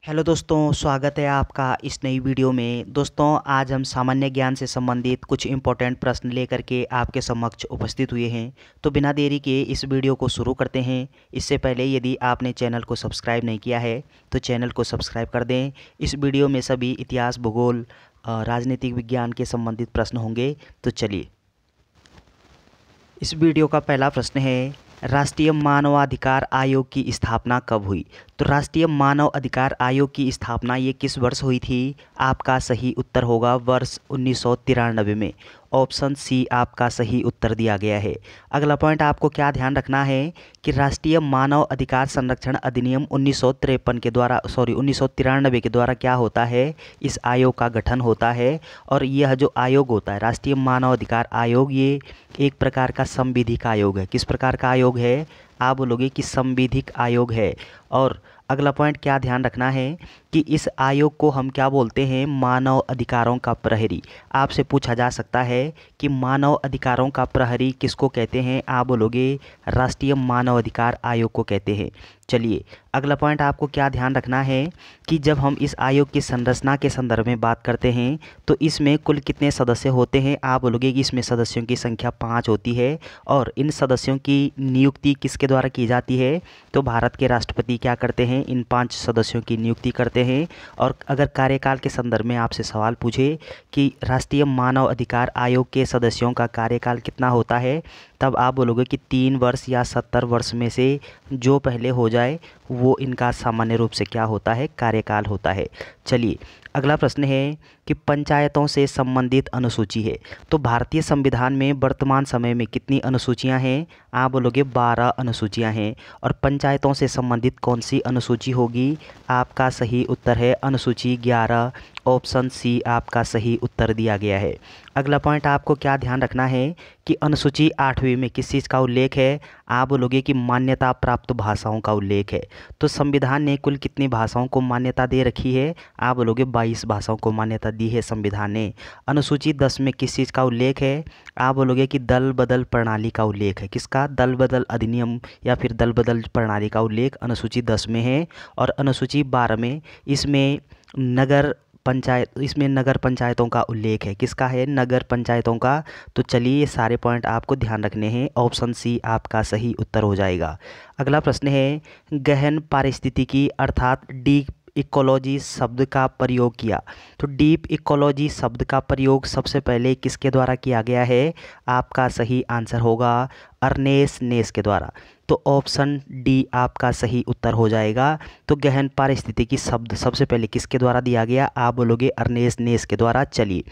Hello दोस्तों, स्वागत है आपका इस नई वीडियो में। दोस्तों, आज हम सामान्य ज्ञान से संबंधित कुछ इम्पोर्टेंट प्रश्न लेकर के आपके समक्ष उपस्थित हुए हैं। तो बिना देरी के इस वीडियो को शुरू करते हैं। इससे पहले यदि आपने चैनल को सब्सक्राइब नहीं किया है तो चैनल को सब्सक्राइब कर दें। इस वीडियो में सभी इतिहास, भूगोल, राजनीतिक विज्ञान के संबंधित प्रश्न होंगे। तो चलिए, इस वीडियो का पहला प्रश्न है, राष्ट्रीय मानवाधिकार आयोग की स्थापना कब हुई? तो राष्ट्रीय मानव अधिकार आयोग की स्थापना ये किस वर्ष हुई थी? आपका सही उत्तर होगा वर्ष 1993 में। ऑप्शन सी आपका सही उत्तर दिया गया है। अगला पॉइंट आपको क्या ध्यान रखना है कि राष्ट्रीय मानव अधिकार संरक्षण अधिनियम 1993 के द्वारा क्या होता है? इस आयोग का गठन होता है। और यह जो आयोग होता है राष्ट्रीय मानव अधिकार आयोग, ये एक प्रकार का संविधिक आयोग है। किस प्रकार का आयोग है? आप बोलोगे कि संविधिक आयोग है। और अगला पॉइंट क्या ध्यान रखना है कि इस आयोग को हम क्या बोलते हैं? मानव अधिकारों का प्रहरी। आपसे पूछा जा सकता है कि मानव अधिकारों का प्रहरी किसको कहते हैं? आप बोलोगे राष्ट्रीय मानव अधिकार आयोग को कहते हैं। चलिए, अगला पॉइंट आपको क्या ध्यान रखना है कि जब हम इस आयोग की संरचना के संदर्भ में बात करते हैं तो इसमें कुल कितने सदस्य होते हैं? आप बोलोगे कि इसमें सदस्यों की संख्या 5 होती है। और इन सदस्यों की नियुक्ति किसके द्वारा की जाती है? तो भारत के राष्ट्रपति क्या करते हैं? इन 5 सदस्यों की नियुक्ति करते हैं। और अगर कार्यकाल के संदर्भ में आपसे सवाल पूछे कि राष्ट्रीय मानव अधिकार आयोग के सदस्यों का कार्यकाल कितना होता है, तब आप बोलोगे कि 3 वर्ष या 70 वर्ष में से जो पहले हो जाए वो इनका सामान्य रूप से क्या होता है? कार्यकाल होता है। चलिए, अगला प्रश्न है कि पंचायतों से संबंधित अनुसूची है। तो भारतीय संविधान में वर्तमान समय में कितनी अनुसूचियां हैं? आप बोलोगे 12 अनुसूचियां हैं। और पंचायतों से संबंधित कौन सी अनुसूची होगी? आपका सही उत्तर है अनुसूची 11। ऑप्शन सी आपका सही उत्तर दिया गया है। अगला पॉइंट आपको क्या ध्यान रखना है कि अनुसूची 8वीं में किस चीज़ का उल्लेख है? आप बोलोगे कि मान्यता प्राप्त भाषाओं का उल्लेख है। तो संविधान ने कुल कितनी भाषाओं को मान्यता दे रखी है? आप बोलोगे 22 भाषाओं को मान्यता दी है संविधान ने। अनुसूची 10 में किस चीज़ का उल्लेख है? आप बोलोगे कि दल बदल प्रणाली का उल्लेख है। किसका? दल बदल अधिनियम या फिर दल बदल प्रणाली का उल्लेख अनुसूची 10 में है। और अनुसूची 12 में इसमें नगर पंचायतों का उल्लेख है। किसका है? नगर पंचायतों का। तो चलिए, ये सारे पॉइंट आपको ध्यान रखने हैं। ऑप्शन सी आपका सही उत्तर हो जाएगा। अगला प्रश्न है, गहन पारिस्थितिकी अर्थात डीप इकोलॉजी शब्द का प्रयोग किया। तो डीप इकोलॉजी शब्द का प्रयोग सबसे पहले किसके द्वारा किया गया है? आपका सही आंसर होगा अर्नेस्ट नेस के द्वारा। तो ऑप्शन डी आपका सही उत्तर हो जाएगा। तो गहन पारिस्थितिकी शब्द सबसे पहले किसके द्वारा दिया गया? आप बोलोगे अर्नेस्ट नेस के द्वारा। चलिए,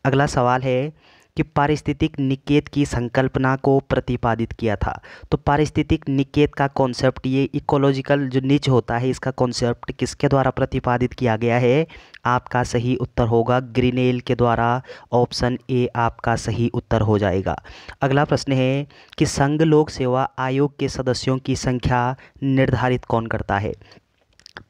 अगला सवाल है कि पारिस्थितिक निकेत की संकल्पना को प्रतिपादित किया था। तो पारिस्थितिक निकेत का कॉन्सेप्ट, ये इकोलॉजिकल जो निच होता है, इसका कॉन्सेप्ट किसके द्वारा प्रतिपादित किया गया है? आपका सही उत्तर होगा ग्रिनेल के द्वारा। ऑप्शन ए आपका सही उत्तर हो जाएगा। अगला प्रश्न है कि संघ लोक सेवा आयोग के सदस्यों की संख्या निर्धारित कौन करता है?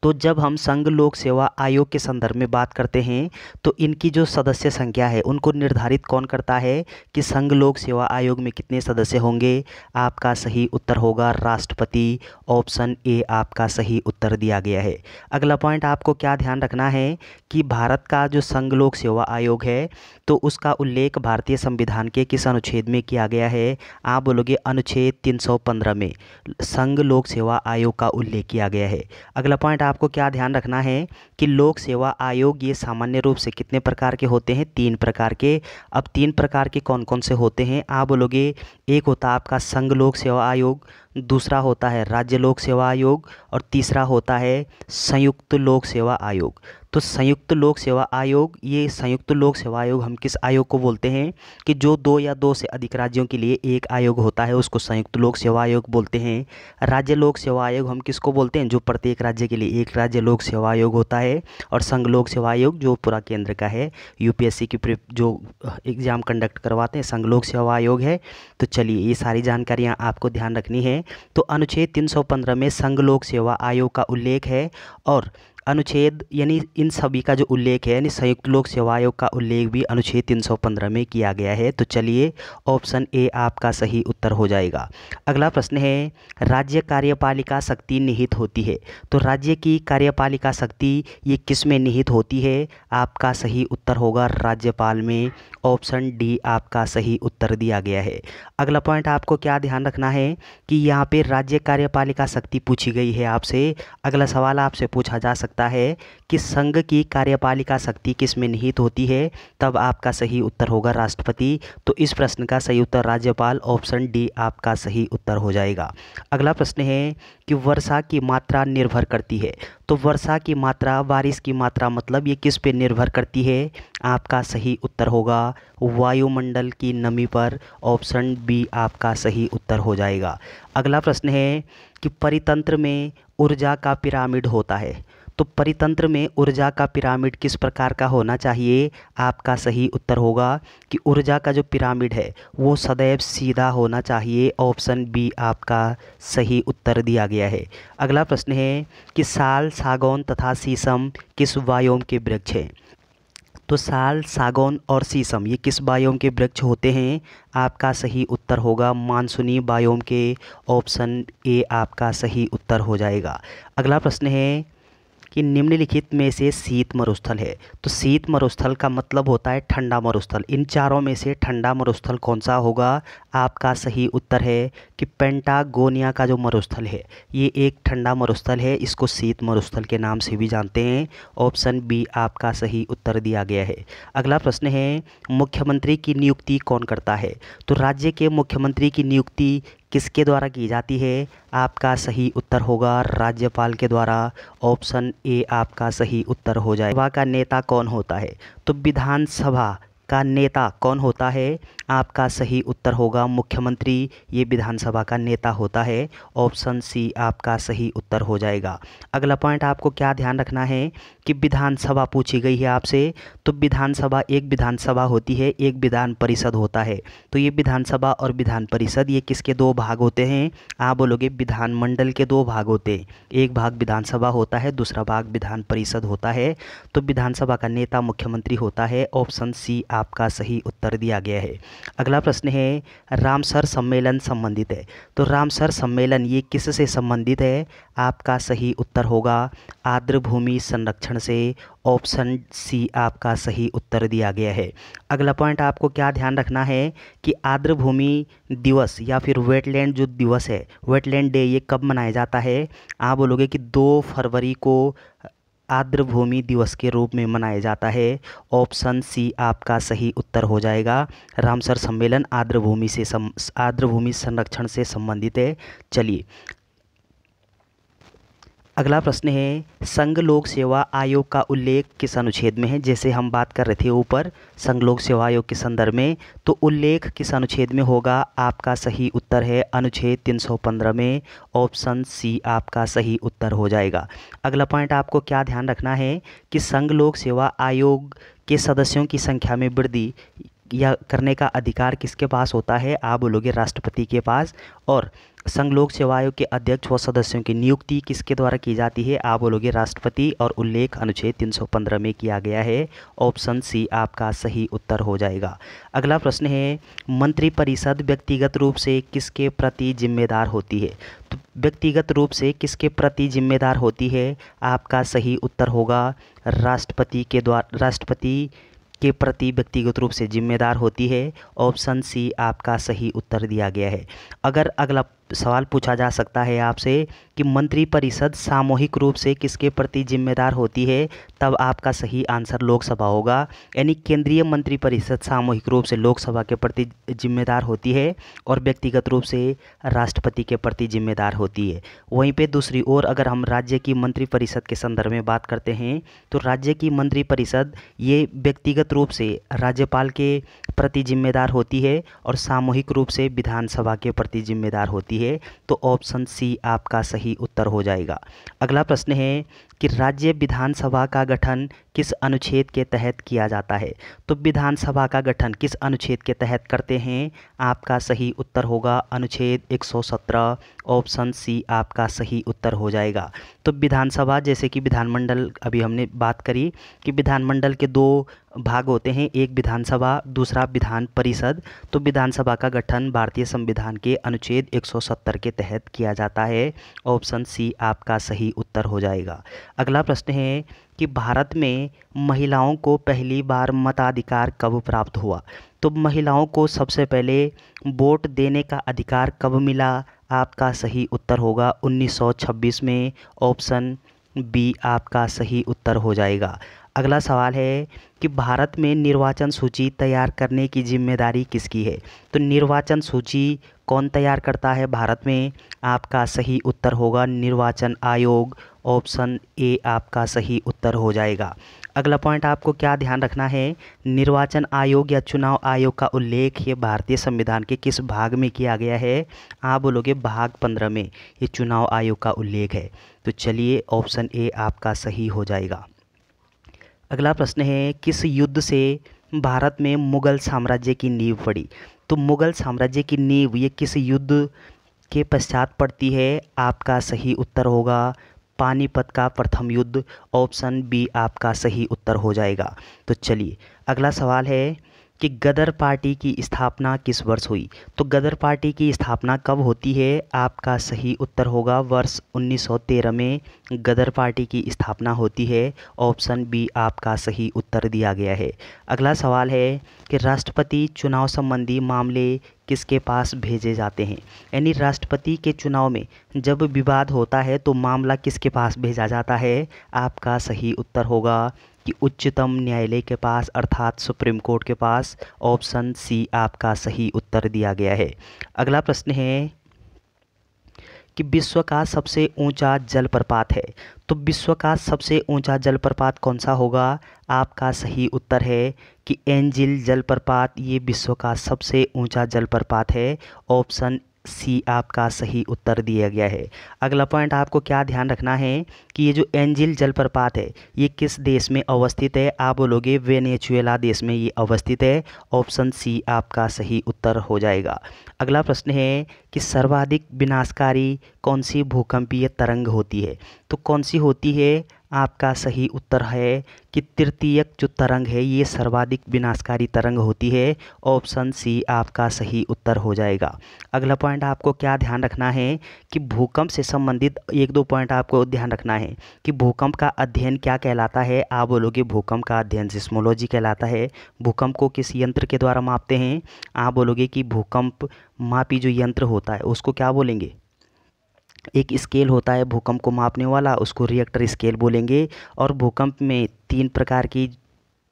तो जब हम संघ लोक सेवा आयोग के संदर्भ में बात करते हैं तो इनकी जो सदस्य संख्या है उनको निर्धारित कौन करता है कि संघ लोक सेवा आयोग में कितने सदस्य होंगे? आपका सही उत्तर होगा राष्ट्रपति। ऑप्शन ए आपका सही उत्तर दिया गया है। अगला पॉइंट आपको क्या ध्यान रखना है कि भारत का जो संघ लोक सेवा आयोग है तो उसका उल्लेख भारतीय संविधान के किस अनुच्छेद में किया गया है? आप बोलोगे अनुच्छेद 315 में संघ लोक सेवा आयोग का उल्लेख किया गया है। अगला पॉइंट आपको क्या ध्यान रखना है कि लोक सेवा आयोग ये सामान्य रूप से कितने प्रकार के होते हैं? 3 प्रकार के। अब 3 प्रकार के कौन कौन से होते हैं? आप बोलोगे एक होता है आपका संघ लोक सेवा आयोग, दूसरा होता है राज्य लोक सेवा आयोग और तीसरा होता है संयुक्त लोक सेवा आयोग। तो संयुक्त लोक सेवा आयोग, ये संयुक्त लोक सेवा आयोग हम किस आयोग को बोलते हैं कि जो 2 या 2 से अधिक राज्यों के लिए एक आयोग होता है उसको संयुक्त लोक सेवा आयोग बोलते हैं। राज्य लोक सेवा आयोग हम किसको बोलते हैं? जो प्रत्येक राज्य के लिए एक राज्य लोक सेवा आयोग होता है। और संघ लोक सेवा आयोग जो पूरा केंद्र का है, यूपीएससी की जो एग्ज़ाम कंडक्ट करवाते हैं, संघ लोक सेवा आयोग है। तो चलिए, ये सारी जानकारियाँ आपको ध्यान रखनी है। तो अनुच्छेद 315 में संघ लोक सेवा आयोग का उल्लेख है। और अनुच्छेद यानी इन सभी का जो उल्लेख है यानी संयुक्त लोक सेवा आयोग का उल्लेख भी अनुच्छेद 315 में किया गया है। तो चलिए ऑप्शन ए आपका सही उत्तर हो जाएगा। अगला प्रश्न है राज्य कार्यपालिका शक्ति निहित होती है। तो राज्य की कार्यपालिका शक्ति ये किस में निहित होती है? आपका सही उत्तर होगा राज्यपाल में। ऑप्शन डी आपका सही उत्तर दिया गया है। अगला पॉइंट आपको क्या ध्यान रखना है कि यहाँ पे राज्य कार्यपालिका शक्ति पूछी गई है आपसे। अगला सवाल आपसे पूछा जा सकता है कि संघ की कार्यपालिका शक्ति किस में निहित होती है? तब आपका सही उत्तर होगा राष्ट्रपति। तो इस प्रश्न का सही उत्तर राज्यपाल। ऑप्शन डी आपका सही उत्तर हो जाएगा। अगला प्रश्न है कि वर्षा की मात्रा निर्भर करती है। तो वर्षा की मात्रा, बारिश की मात्रा मतलब ये किस पे निर्भर करती है? आपका सही उत्तर होगा वायुमंडल की नमी पर। ऑप्शन बी आपका सही उत्तर हो जाएगा। अगला प्रश्न है कि परितंत्र में ऊर्जा का पिरामिड होता है। तो परितंत्र में ऊर्जा का पिरामिड किस प्रकार का होना चाहिए? आपका सही उत्तर होगा कि ऊर्जा का जो पिरामिड है वो सदैव सीधा होना चाहिए। ऑप्शन बी आपका सही उत्तर दिया गया है। अगला प्रश्न है कि साल, सागौन तथा शीशम किस बायोम के वृक्ष हैं? तो साल, सागौन और शीशम ये किस बायोम के वृक्ष होते हैं? आपका सही उत्तर होगा मानसूनी बायोम के। ऑप्शन ए आपका सही उत्तर हो जाएगा। अगला प्रश्न है कि निम्नलिखित में से शीत मरुस्थल है। तो शीत मरुस्थल का मतलब होता है ठंडा मरुस्थल। इन चारों में से ठंडा मरुस्थल कौन सा होगा? आपका सही उत्तर है कि पेंटागोनिया का जो मरुस्थल है ये एक ठंडा मरुस्थल है। इसको शीत मरुस्थल के नाम से भी जानते हैं। ऑप्शन बी आपका सही उत्तर दिया गया है। अगला प्रश्न है मुख्यमंत्री की नियुक्ति कौन करता है? तो राज्य के मुख्यमंत्री की नियुक्ति किसके द्वारा की जाती है? आपका सही उत्तर होगा राज्यपाल के द्वारा। ऑप्शन ए आपका सही उत्तर हो जाए। सभा का नेता कौन होता है? तो विधानसभा का नेता कौन होता है? आपका सही उत्तर होगा मुख्यमंत्री। ये विधानसभा का नेता होता है। ऑप्शन सी आपका सही उत्तर हो जाएगा। अगला पॉइंट आपको क्या ध्यान रखना है कि विधानसभा पूछी गई है आपसे। तो विधानसभा एक विधानसभा होती है, एक विधान परिषद होता है। तो ये विधानसभा और विधान परिषद ये किसके दो भाग होते हैं? आप बोलोगे विधानमंडल के दो भाग होते हैं। एक भाग विधानसभा होता है, दूसरा भाग विधान परिषद होता है। तो विधानसभा का नेता मुख्यमंत्री होता है। ऑप्शन सी आपका सही उत्तर दिया गया है। अगला प्रश्न है रामसर सम्मेलन संबंधित है। तो रामसर सम्मेलन ये किस से संबंधित है? आपका सही उत्तर होगा आर्द्र भूमि संरक्षण से। ऑप्शन सी आपका सही उत्तर दिया गया है। अगला पॉइंट आपको क्या ध्यान रखना है कि आर्द्र भूमि दिवस या फिर वेटलैंड जो दिवस है, वेटलैंड डे, ये कब मनाया जाता है? आप बोलोगे कि 2 फरवरी को आर्द्र भूमि दिवस के रूप में मनाया जाता है। ऑप्शन सी आपका सही उत्तर हो जाएगा। रामसर सम्मेलन आर्द्र भूमि संरक्षण से संबंधित है। चलिए अगला प्रश्न है संघ लोक सेवा आयोग का उल्लेख किस अनुच्छेद में है? जैसे हम बात कर रहे थे ऊपर संघ लोक सेवा आयोग के संदर्भ में, तो उल्लेख किस अनुच्छेद में होगा? आपका सही उत्तर है अनुच्छेद 315 में। ऑप्शन सी आपका सही उत्तर हो जाएगा। अगला पॉइंट आपको क्या ध्यान रखना है कि संघ लोक सेवा आयोग के सदस्यों की संख्या में वृद्धि या करने का अधिकार किसके पास होता है? आप बोलोगे राष्ट्रपति के पास। और संघ लोक सेवा आयोग के अध्यक्ष व सदस्यों की नियुक्ति किसके द्वारा की जाती है? आप बोलोगे राष्ट्रपति। और उल्लेख अनुच्छेद 315 में किया गया है। ऑप्शन सी आपका सही उत्तर हो जाएगा। अगला प्रश्न है मंत्रिपरिषद व्यक्तिगत रूप से किसके प्रति जिम्मेदार होती है? तो व्यक्तिगत रूप से किसके प्रति जिम्मेदार होती है? आपका सही उत्तर होगा राष्ट्रपति के प्रति व्यक्तिगत रूप से जिम्मेदार होती है। ऑप्शन सी आपका सही उत्तर दिया गया है। अगर अगला सवाल पूछा जा सकता है आपसे कि मंत्रिपरिषद सामूहिक रूप से किसके प्रति जिम्मेदार होती है? तब आपका सही आंसर लोकसभा होगा। यानी केंद्रीय मंत्रिपरिषद सामूहिक रूप से लोकसभा के प्रति जिम्मेदार होती है और व्यक्तिगत रूप से राष्ट्रपति के प्रति जिम्मेदार होती है। वहीं पे दूसरी ओर अगर हम राज्य की मंत्रिपरिषद के संदर्भ में बात करते हैं तो राज्य की मंत्रिपरिषद ये व्यक्तिगत रूप से राज्यपाल के प्रति जिम्मेदार होती है और सामूहिक रूप से विधानसभा के प्रति जिम्मेदार होती है। तो ऑप्शन सी आपका सही उत्तर हो जाएगा। अगला प्रश्न है कि राज्य विधानसभा का गठन किस अनुच्छेद के तहत किया जाता है? तो विधानसभा का गठन किस अनुच्छेद के तहत करते हैं? आपका सही उत्तर होगा अनुच्छेद 117। ऑप्शन सी आपका सही उत्तर हो जाएगा। तो विधानसभा, जैसे कि विधानमंडल अभी हमने बात करी कि विधानमंडल के दो भाग होते हैं, एक विधानसभा, दूसरा विधान परिषद। तो विधानसभा का गठन भारतीय संविधान के अनुच्छेद 170 के तहत किया जाता है। ऑप्शन सी आपका सही उत्तर हो जाएगा। अगला प्रश्न है कि भारत में महिलाओं को पहली बार मताधिकार कब प्राप्त हुआ? तो महिलाओं को सबसे पहले वोट देने का अधिकार कब मिला? आपका सही उत्तर होगा 1926 में। ऑप्शन बी आपका सही उत्तर हो जाएगा। अगला सवाल है कि भारत में निर्वाचन सूची तैयार करने की जिम्मेदारी किसकी है? तो निर्वाचन सूची कौन तैयार करता है भारत में? आपका सही उत्तर होगा निर्वाचन आयोग। ऑप्शन ए आपका सही उत्तर हो जाएगा। अगला पॉइंट आपको क्या ध्यान रखना है, निर्वाचन आयोग या चुनाव आयोग का उल्लेख ये भारतीय संविधान के किस भाग में किया गया है? आप बोलोगे भाग 15 में ये चुनाव आयोग का उल्लेख है। तो चलिए ऑप्शन ए आपका सही हो जाएगा। अगला प्रश्न है किस युद्ध से भारत में मुगल साम्राज्य की नींव पड़ी? तो मुगल साम्राज्य की नींव ये किस युद्ध के पश्चात पड़ती है? आपका सही उत्तर होगा पानीपत का प्रथम युद्ध। ऑप्शन बी आपका सही उत्तर हो जाएगा। तो चलिए अगला सवाल है कि गदर पार्टी की स्थापना किस वर्ष हुई? तो गदर पार्टी की स्थापना कब होती है? आपका सही उत्तर होगा वर्ष 1913 में गदर पार्टी की स्थापना होती है। ऑप्शन बी आपका सही उत्तर दिया गया है। अगला सवाल है कि राष्ट्रपति चुनाव संबंधी मामले किसके पास भेजे जाते हैं? यानी राष्ट्रपति के चुनाव में जब विवाद होता है तो मामला किसके पास भेजा जाता है? आपका सही उत्तर होगा कि उच्चतम न्यायालय के पास अर्थात सुप्रीम कोर्ट के पास। ऑप्शन सी आपका सही उत्तर दिया गया है। अगला प्रश्न है कि विश्व का सबसे ऊंचा जलप्रपात है। तो विश्व का सबसे ऊंचा जलप्रपात कौन सा होगा? आपका सही उत्तर है कि एंजिल जलप्रपात ये विश्व का सबसे ऊंचा जलप्रपात है। ऑप्शन सी आपका सही उत्तर दिया गया है। अगला पॉइंट आपको क्या ध्यान रखना है कि ये जो एंजिल जलप्रपात है ये किस देश में अवस्थित है? आप बोलोगे वेनेजुएला देश में ये अवस्थित है। ऑप्शन सी आपका सही उत्तर हो जाएगा। अगला प्रश्न है कि सर्वाधिक विनाशकारी कौन सी भूकंपीय तरंग होती है? तो कौन सी होती है? आपका सही उत्तर है कि तृतीयक जो तरंग है ये सर्वाधिक विनाशकारी तरंग होती है। ऑप्शन सी आपका सही उत्तर हो जाएगा। अगला पॉइंट आपको क्या ध्यान रखना है कि भूकंप से संबंधित एक दो पॉइंट आपको ध्यान रखना है कि भूकंप का अध्ययन क्या कहलाता है? आप बोलोगे भूकंप का अध्ययन सिस्मोलॉजी कहलाता है। भूकंप को किस यंत्र के द्वारा मापते हैं? आप बोलोगे कि भूकंप मापी जो यंत्र होता है उसको क्या बोलेंगे? एक स्केल होता है भूकंप को मापने वाला, उसको रिएक्टर स्केल बोलेंगे। और भूकंप में 3 प्रकार की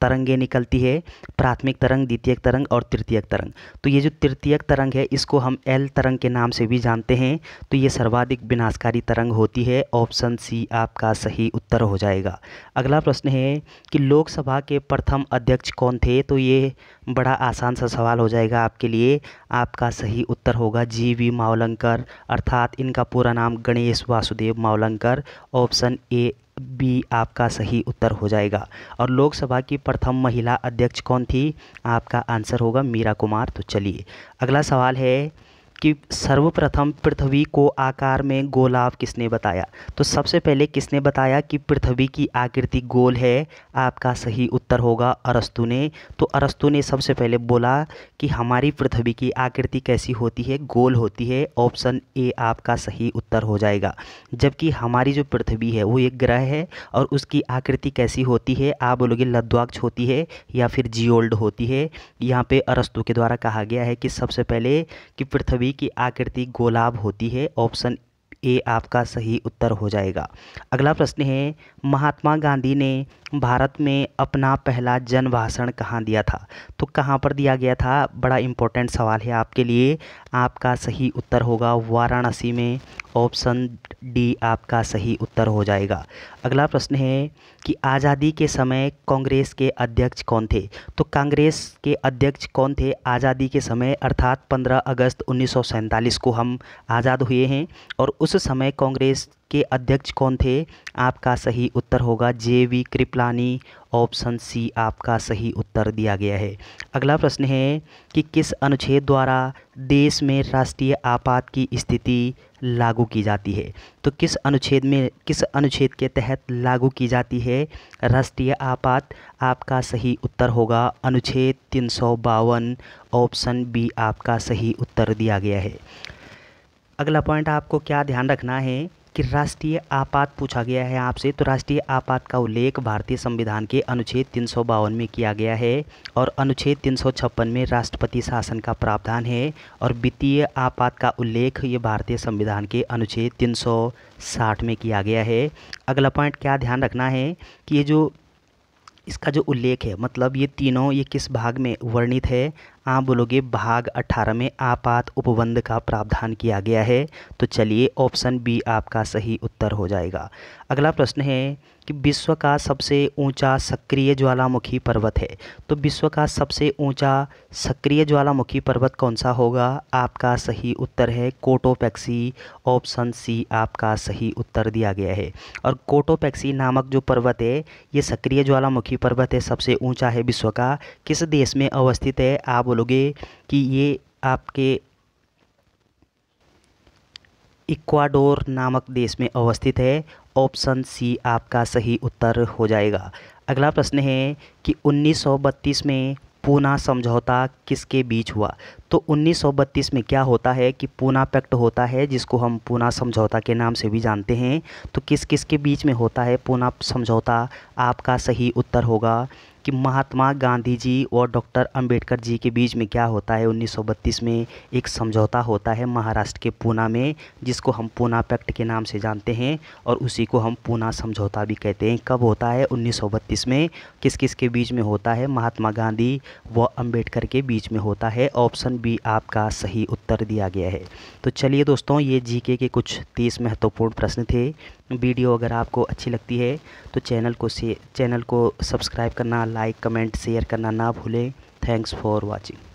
तरंगे निकलती है, प्राथमिक तरंग, द्वितीयक तरंग और तृतीयक तरंग। तो ये जो तृतीयक तरंग है इसको हम एल तरंग के नाम से भी जानते हैं। तो ये सर्वाधिक विनाशकारी तरंग होती है। ऑप्शन सी आपका सही उत्तर हो जाएगा। अगला प्रश्न है कि लोकसभा के प्रथम अध्यक्ष कौन थे? तो ये बड़ा आसान सा सवाल हो जाएगा आपके लिए। आपका सही उत्तर होगा जीवी मावलंकर, अर्थात इनका पूरा नाम Ganesh Vasudev Mavalankar. Option A B आपका सही उत्तर हो जाएगा। और लोकसभा की प्रथम महिला अध्यक्ष कौन थी? आपका आंसर होगा मीरा कुमार। तो चलिए अगला सवाल है कि सर्वप्रथम पृथ्वी को आकार में गोलाव किसने बताया? तो सबसे पहले किसने बताया कि पृथ्वी की आकृति गोल है? आपका सही उत्तर होगा अरस्तु ने। तो अरस्तु ने सबसे पहले बोला कि हमारी पृथ्वी की आकृति कैसी होती है? गोल होती है। ऑप्शन ए आपका सही उत्तर हो जाएगा। जबकि हमारी जो पृथ्वी है वो एक ग्रह है और उसकी आकृति कैसी होती है? आप बोलोगे लद्वाक्ष होती है या फिर जियोल्ड होती है। यहाँ पे अरस्तु के द्वारा कहा गया है कि सबसे पहले कि पृथ्वी की आकृति गोलाभ होती है। ऑप्शन ए आपका सही उत्तर हो जाएगा। अगला प्रश्न है महात्मा गांधी ने भारत में अपना पहला जन भाषण कहाँ दिया था? तो कहाँ पर दिया गया था? बड़ा इंपॉर्टेंट सवाल है आपके लिए। आपका सही उत्तर होगा वाराणसी में। ऑप्शन डी आपका सही उत्तर हो जाएगा। अगला प्रश्न है कि आज़ादी के समय कांग्रेस के अध्यक्ष कौन थे? तो कांग्रेस के अध्यक्ष कौन थे आज़ादी के समय? अर्थात 15 अगस्त 1947 को हम आज़ाद हुए हैं और उस समय कांग्रेस के अध्यक्ष कौन थे? आपका सही उत्तर होगा जे.वी. कृपलानी। ऑप्शन सी आपका सही उत्तर दिया गया है। अगला प्रश्न है कि किस अनुच्छेद द्वारा देश में राष्ट्रीय आपात की स्थिति लागू की जाती है? तो किस अनुच्छेद के तहत लागू की जाती है राष्ट्रीय आपात? आपका सही उत्तर होगा अनुच्छेद 352। ऑप्शन बी आपका सही उत्तर दिया गया है। अगला पॉइंट आपको क्या ध्यान रखना है कि राष्ट्रीय आपात पूछा गया है आपसे, तो राष्ट्रीय आपात का उल्लेख भारतीय संविधान के अनुच्छेद 352 में किया गया है और अनुच्छेद 356 में राष्ट्रपति शासन का प्रावधान है और वित्तीय आपात का उल्लेख ये भारतीय संविधान के अनुच्छेद 360 में किया गया है। अगला पॉइंट क्या ध्यान रखना है कि ये जो इसका जो उल्लेख है, मतलब ये तीनों ये किस भाग में वर्णित है? आप बोलोगे भाग 18 में आपात उपबंध का प्रावधान किया गया है। तो चलिए ऑप्शन बी आपका सही उत्तर हो जाएगा। अगला प्रश्न है कि विश्व का सबसे ऊंचा सक्रिय ज्वालामुखी पर्वत है, तो विश्व का सबसे ऊंचा सक्रिय ज्वालामुखी पर्वत कौन सा होगा? आपका सही उत्तर है कोटोपैक्सी। ऑप्शन सी आपका सही उत्तर दिया गया है। और कोटोपैक्सी नामक जो पर्वत है ये सक्रिय ज्वालामुखी पर्वत है, सबसे ऊंचा है विश्व का। किस देश में अवस्थित है? आप बोलोगे कि ये आपके इक्वाडोर नामक देश में अवस्थित है। ऑप्शन सी आपका सही उत्तर हो जाएगा। अगला प्रश्न है कि 1932 में पूना समझौता किसके बीच हुआ? तो 1932 में क्या होता है कि पूना पैक्ट होता है, जिसको हम पूना समझौता के नाम से भी जानते हैं। तो किस किस के बीच में होता है पूना समझौता? आपका सही उत्तर होगा कि महात्मा गांधी जी और डॉक्टर अंबेडकर जी के बीच में क्या होता है 1932 में एक समझौता होता है महाराष्ट्र के पूना में, जिसको हम पूना पैक्ट के नाम से जानते हैं और उसी को हम पूना समझौता भी कहते हैं। कब होता है? 1932 में। किस किस के बीच में होता है? महात्मा गांधी व अंबेडकर के बीच में होता है। ऑप्शन बी आपका सही उत्तर दिया गया है। तो चलिए दोस्तों, ये जीके के कुछ 30 महत्वपूर्ण प्रश्न थे। वीडियो अगर आपको अच्छी लगती है तो चैनल को सब्सक्राइब करना, लाइक कमेंट शेयर करना ना भूलें। Thanks for watching.